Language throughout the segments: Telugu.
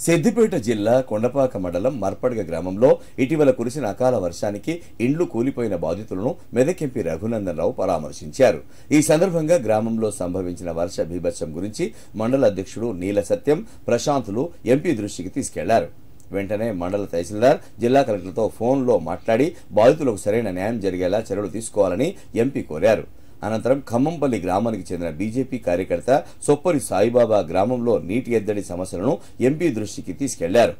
సిద్దిపేట జిల్లా కొండపాక మండలం మర్పడగ గ్రామంలో ఇటీవల కురిసిన అకాల వర్షానికి ఇండ్లు కూలిపోయిన బాధితులను మెదక్ ఎంపీ రఘునందన్ రావు పరామర్శించారు. ఈ సందర్భంగా గ్రామంలో సంభవించిన వర్ష బీభత్సం గురించి మండల అధ్యక్షుడు నీల సత్యం, ప్రశాంతులు ఎంపీ దృష్టికి తీసుకెళ్లారు. వెంటనే మండల తహసీల్దార్, జిల్లా కలెక్టర్తో ఫోన్లో మాట్లాడి బాధితులకు సరైన న్యాయం జరిగేలా చర్యలు తీసుకోవాలని ఎంపీ కోరారు. అనంతరం ఖమ్మంపల్లి గ్రామానికి చెందిన బీజేపీ కార్యకర్త సొప్పరి సాయిబాబా గ్రామంలో నీటి ఎద్దడి సమస్యలను ఎంపీ దృష్టికి తీసుకెళ్లారు.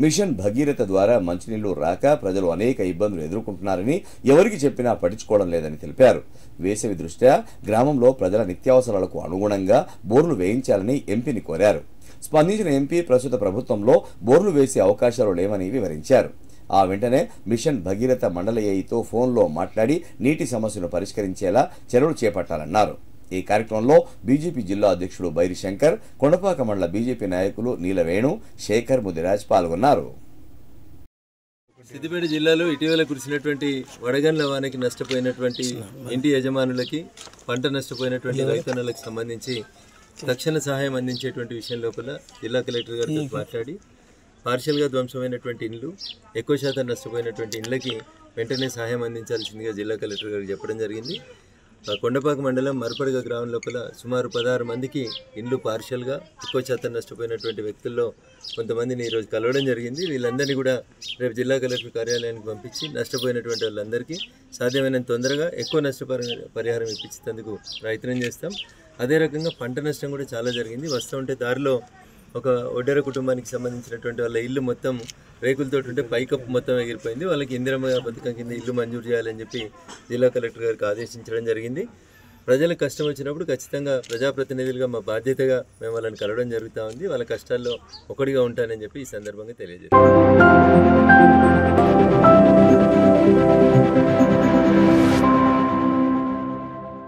మిషన్ భగీరథ ద్వారా మంచినీళ్లు రాక ప్రజలు అనేక ఇబ్బందులు ఎదుర్కొంటున్నారని, ఎవరికి చెప్పినా పట్టించుకోవడం లేదని తెలిపారు. వేసవి దృష్ట్యా గ్రామంలో ప్రజల నిత్యావసరాలకు అనుగుణంగా బోర్లు వేయించాలని ఎంపీని కోరారు. స్పందించిన ఎంపీ ప్రస్తుత ప్రభుత్వంలో బోర్లు వేసే అవకాశాలు లేవని వివరించారు. ఆ వెంటనే మిషన్ భగీరథ మండల ఏఈతో ఫోన్లో మాట్లాడి నీటి సమస్యను పరిష్కరించేలా చర్యలు చేపట్టాలన్నారు. ఈ కార్యక్రమంలో బీజేపీ జిల్లా అధ్యక్షుడు బైరి శంకర్, కొండపాక మండల బీజేపీ నాయకులు నీలవేణు, శేఖర్, ముదిరాజ్ పాల్గొన్నారు. సిద్దిపేట జిల్లాలో ఇటీవల కురిసినటువంటి వడగండ్ల వానకి నష్టపోయినటువంటి ఇంటి యజమానులకి, పంట నష్టపోయినటువంటి రైతన్నలకు సంబంధించి తక్షణ సహాయం అందించేటువంటి విషయం లోపల జిల్లా కలెక్టర్ గారితో మాట్లాడి పార్షియల్గా ధ్వంసమైనటువంటి ఇండ్లు, ఎక్కువ శాతం నష్టపోయినటువంటి ఇండ్లకి వెంటనే సహాయం అందించాల్సిందిగా జిల్లా కలెక్టర్ గారికి చెప్పడం జరిగింది. కొండపాక మండలం మర్పడగ గ్రామం లోపల సుమారు 16 మందికి ఇండ్లు పార్షియల్గా, ఎక్కువ శాతం నష్టపోయినటువంటి వ్యక్తుల్లో కొంతమందిని ఈరోజు కలవడం జరిగింది. వీళ్ళందరినీ కూడా రేపు జిల్లా కలెక్టర్ కార్యాలయానికి పంపించి నష్టపోయినటువంటి వాళ్ళందరికీ సాధ్యమైనంత తొందరగా ఎక్కువ నష్టపరిహారం ఇప్పించేందుకు ప్రయత్నం చేస్తాం. అదే రకంగా పంట నష్టం కూడా చాలా జరిగింది. వస్తూ ఉంటే దారిలో ఒక ఒడ్డెర కుటుంబానికి సంబంధించినటువంటి వాళ్ళ ఇల్లు మొత్తం రేకులతో ఉంటే పైకప్పు మొత్తం ఎగిరిపోయింది. వాళ్ళకి ఇందిరమ్మ పథకం కింద ఇల్లు మంజూరు చేయాలని చెప్పి జిల్లా కలెక్టర్ గారికి ఆదేశించడం జరిగింది. ప్రజలకు కష్టం వచ్చినప్పుడు ఖచ్చితంగా ప్రజాప్రతినిధులుగా మా బాధ్యతగా మేము వాళ్ళని కలవడం జరుగుతూ ఉంది. వాళ్ళ కష్టాల్లో ఒకటిగా ఉంటానని చెప్పి ఈ సందర్భంగా తెలియజేస్తాం.